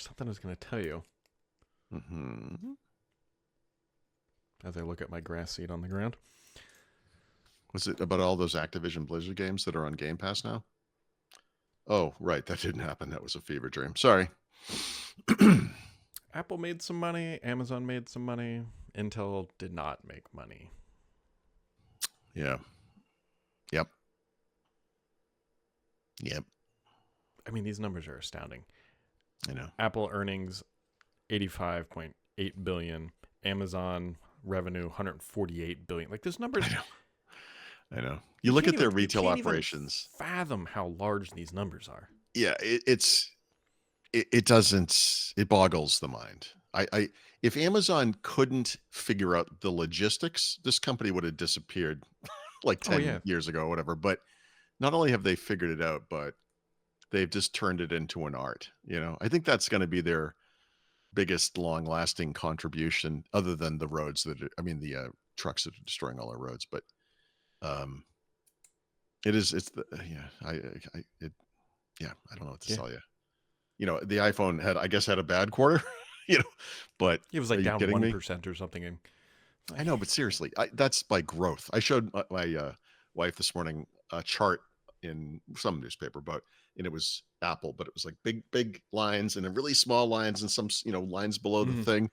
something I was going to tell you Mm-hmm. as I look at my grass seed on the ground. Was it about all those Activision Blizzard games that are on Game Pass now? Oh, right. That didn't happen. That was a fever dream. Sorry. Apple made some money. Amazon made some money. Intel did not make money. Yeah. Yep. Yep. I mean, these numbers are astounding. I know. Apple earnings 85.8 billion. Amazon revenue 148 billion. Like those numbers, I know. I know. You look at their retail you can't even operations. fathom how large these numbers are. Yeah, it doesn't, it boggles the mind. If Amazon couldn't figure out the logistics, this company would have disappeared like Oh 10 yeah, years ago or whatever. But not only have they figured it out, but they've just turned it into an art. I think that's going to be their biggest long lasting contribution, other than the roads the trucks that are destroying all our roads. But um it's the yeah I don't know what to yeah. tell you. The iPhone had a bad quarter. you know but It was are like you down kidding me? 1% or something. And I know, but seriously, that's by growth. I showed my wife this morning a chart in some newspaper, and it was Apple, but it was like big lines and then really small lines and some lines below the mm-hmm. thing.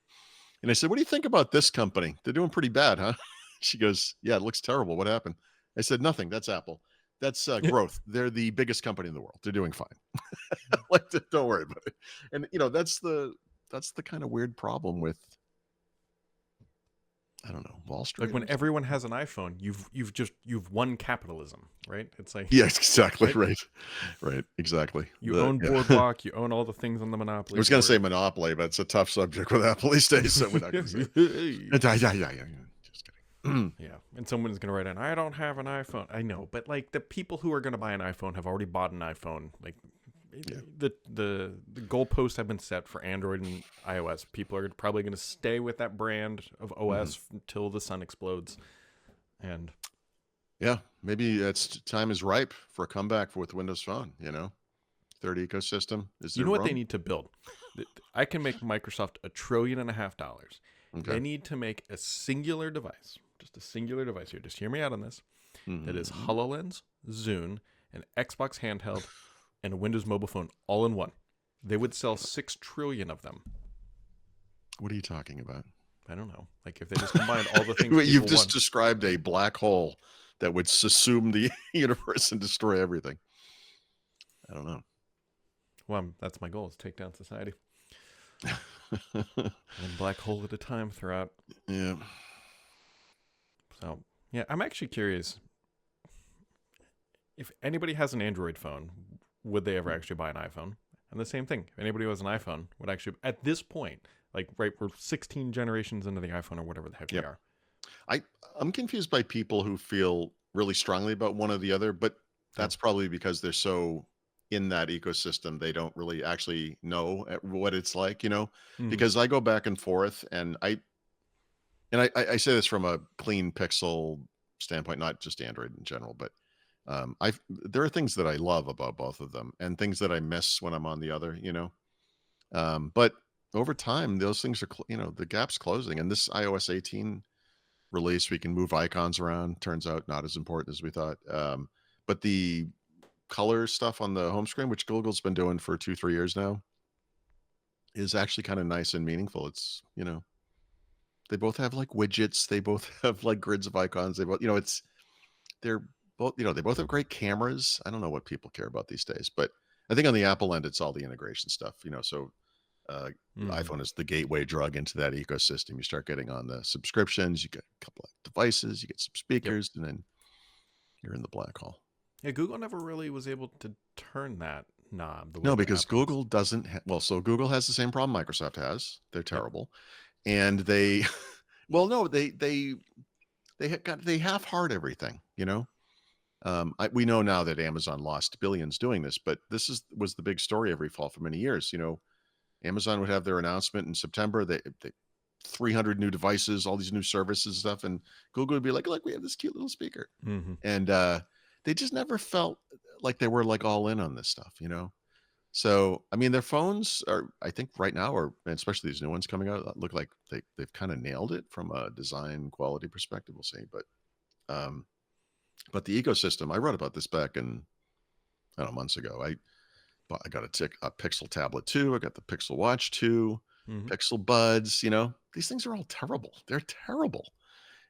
And I said, "What do you think about this company? They're doing pretty bad, huh?" She goes, "Yeah, it looks terrible. What happened?" I said, "Nothing. That's Apple. That's growth. They're the biggest company in the world. They're doing fine. Like, don't worry about it." And that's the kind of weird problem with, I don't know, Wall Like Street when or something. everyone has an iPhone, you've won capitalism, right? It's like Yes, exactly. right. Right. Exactly. You own I Boardwalk, you own all the things on the Monopoly was going to board. say monopoly, but it's a tough subject with Apple these days, so we're not going to say it. Yeah. Just kidding. Yeah, and someone's gonna write in, "I don't have an iPhone." I know, but like the people who are gonna buy an iPhone have already bought an iPhone. Like Yeah. the goalposts have been set for Android and iOS. People are probably gonna stay with that brand of Mhm. OS until the sun explodes. And Yeah. Maybe time is ripe for a comeback with Windows Phone. Third ecosystem. Is you there know what they room? need to build? I can make Microsoft $1.5 trillion. They Okay. need to make a singular device, just a singular device here. Just hear me out on this. That is Hmm. HoloLens, Zune, an Xbox handheld, and a Windows mobile phone all in one. They would sell 6 trillion of them. What are you talking about? I don't know. Like if they just combined all the things You've people just want. described a black hole that would subsume the universe and destroy everything. I don't know. Well, that's my goal: is take down society, one black hole at a time throughout. Yeah. So yeah, I'm actually curious if anybody has an Android phone, would they ever actually buy an iPhone? And the same thing, if anybody who has an iPhone would actually, at this point, like right, we're 16 generations into the iPhone or whatever the heck we Yep. are. I I'm confused by people who feel really strongly about one or the other, but Yeah. that's probably because they're so in that ecosystem they don't really actually know what it's like. Mm-hmm. Because I go back and forth, and I say this from a clean pixel standpoint, not just Android in general, but I there are things that I love about both of them and things that I miss when I'm on the other. But over time, those things the gap's closing, and this iOS 18 release, we can move icons around. Turns out not as important as we thought. But the color stuff on the home screen, which Google's been doing for 2-3 years now, is actually kind of nice and meaningful. They both have like widgets. They both have like grids of icons. They both, they're both, they both have great cameras. I don't know what people care about these days, but I think on the Apple end, it's all the integration stuff. So uh, Mm-hmm. iPhone is the gateway drug into that ecosystem. You start getting on the subscriptions, you get a couple of devices, you get some Yep. speakers, and then you're in the black hole. Yeah, Google never really was able to turn that knob the way No, that because Apple is. Google doesn't. So Google has the same problem Microsoft has. They're Yep. terrible, and they, well, no, they half heart everything. We know now that Amazon lost billions doing this, but was the big story every fall for many years. Amazon would have their announcement in September. They 300 new devices, all these new services and stuff, and Google would be like, "Look, we have this cute little speaker," Mm-hmm. and they just never felt like they were like all in on this stuff. So, I mean, their phones are, I think right now, or especially these new ones coming out, look like they've kind of nailed it from a design quality perspective. We'll see. Um, but the ecosystem, I wrote about this back in, I don't know, months ago. I got a Pixel tablet 2. I got the Pixel Watch 2, Hmm. Pixel Buds. These things are all terrible. They're terrible.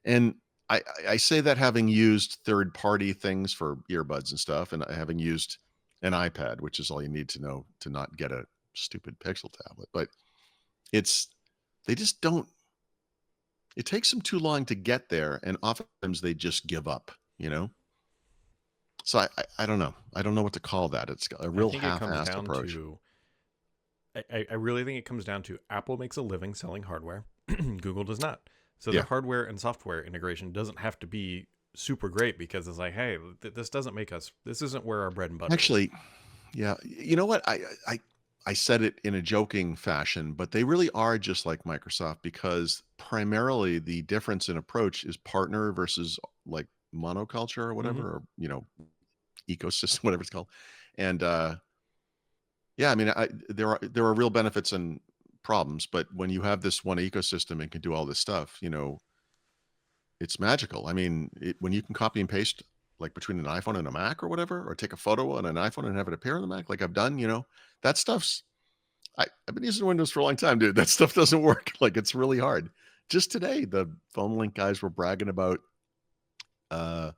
And I say that having used third party things for earbuds and stuff, and having used an iPad, which is all you need to know to not get a stupid Pixel tablet. But it's, they just don't, it takes them too long to get there. And oftentimes they just give up. So I don't know. I don't know what to call that. It's a I real think it comes half-assed down approach. to I really think it comes down to Apple makes a living selling hardware. Google does not. So their Yeah. hardware and software integration doesn't have to be super great because it's like, hey, this isn't where our bread and butter is. Actually, yeah. You know what? I said it in a joking fashion, but they really are just like Microsoft, because primarily the difference in approach is partner versus like monoculture or Hmm. whatever, or ecosystem, whatever it's called. And yeah, I mean, there are real benefits and problems, but when you have this one ecosystem and can do all this stuff, it's magical. I mean, when you can copy and paste like between an iPhone and a Mac or whatever, or take a photo on an iPhone and have it appear on the Mac, like I've done, that stuff's. I've been using Windows for a long time, dude. That stuff doesn't work. Like, it's really hard. Just today, the phone link guys were bragging about uh,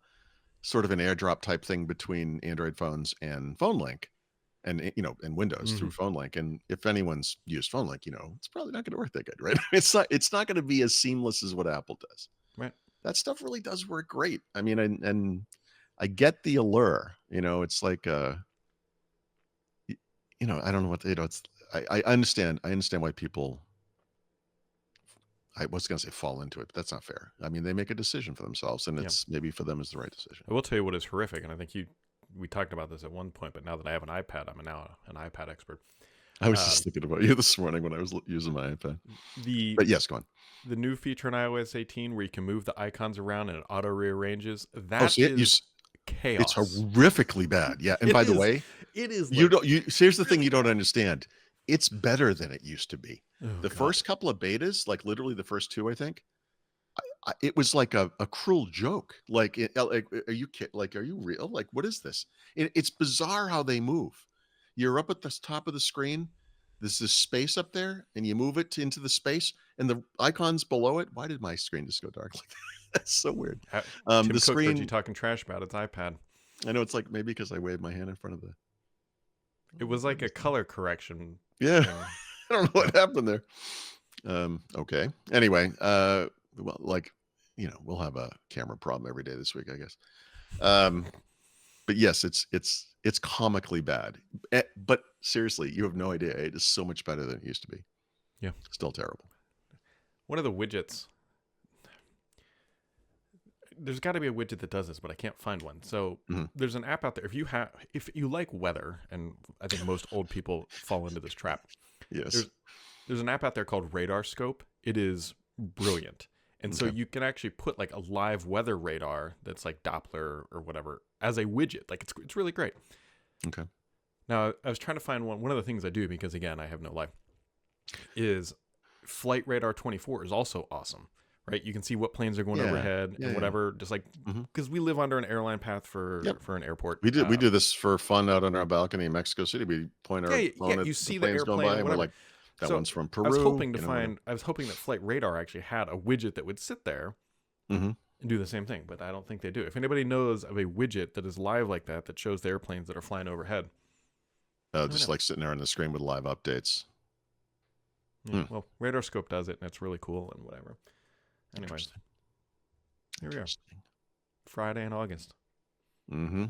sort of an airdrop type thing between Android phones and phone link, and Windows through Hmm. phone link. And if anyone's used phone link, it's probably not going to work that good, right? It's not going to be as seamless as what Apple does. Right. That stuff really does work great. I mean, and I get the allure. It's like I don't know what it's. I understand. I understand why people. I was going to say fall into it, but that's not fair. I mean, they make a decision for themselves, and Yeah. it's maybe for them is the right decision. I will tell you what is horrific, and I think we talked about this at one point, but now that I have an iPad, I'm now an iPad expert. I was just Um, thinking about you this morning when I was using my iPad. the But yes, go on. the new feature in iOS 18 where you can move the icons around and it auto rearranges, Oh, that see it? is It's chaos. horrifically bad. Yeah. And It by the is. way, It is you like don't. Here's the thing really you don't bad. understand. It's better than it used to be. Oh The God. first couple of betas, like literally the first two, I think, it was like a cruel joke. Like, are you kid? Like, are you real? Like, what is this? It's bizarre how they move. You're up at the top of the screen. There's this space up there, and you move it into the space, and the icons below it. Why did my screen just go dark like that? That's so weird. Tim The Cook heard you screen. talking trash about its iPad. I know it's like maybe because I waved my hand in front of the. It Oh, was what like a is that? color correction Yeah, thing. I don't know Yeah. what happened there. Okay. Anyway, well, like, we'll have a camera problem every day this week, I guess. Um, but yes, it's comically bad. But seriously, you have no idea. It is so much better than it used to be. Yeah. Still terrible. One of the widgets. There's got to be a widget that does this, but I can't find one. So Mhm. there's an app out there. If you like weather, and I think most old people fall into this trap. Yes. There's there's an app out there called Radar Scope. It is brilliant. And so Okay. you can actually put like a live weather radar that's like Doppler or whatever as a widget. Like it's really great. Okay. Now, I was trying to find one. One of the things I do, because again, I have no life, is Flight Radar 24 is also awesome, right? You can see what planes are going Yeah. overhead Yeah. and Yeah. whatever, just like Mhm. because we live under an airline path Yep. for an airport. We do this for fun out on our balcony in Mexico City. We point our Yeah, phone at you the see the planes going airplane by, and and we're whatever. like, that So one's from Peru, whatever. I was hoping that Flight Radar actually had a widget that would sit there Hmm. and do the same thing, but I don't think they do. If anybody knows of a widget that is live like that shows the airplanes that are flying overhead, let me Just know. like sitting there on the screen with live updates. Yeah, Hmm. well, Radar Scope does it, and it's really cool and whatever. Anyways, Interesting. here we are, Interesting. Friday in August. Mm-hmm.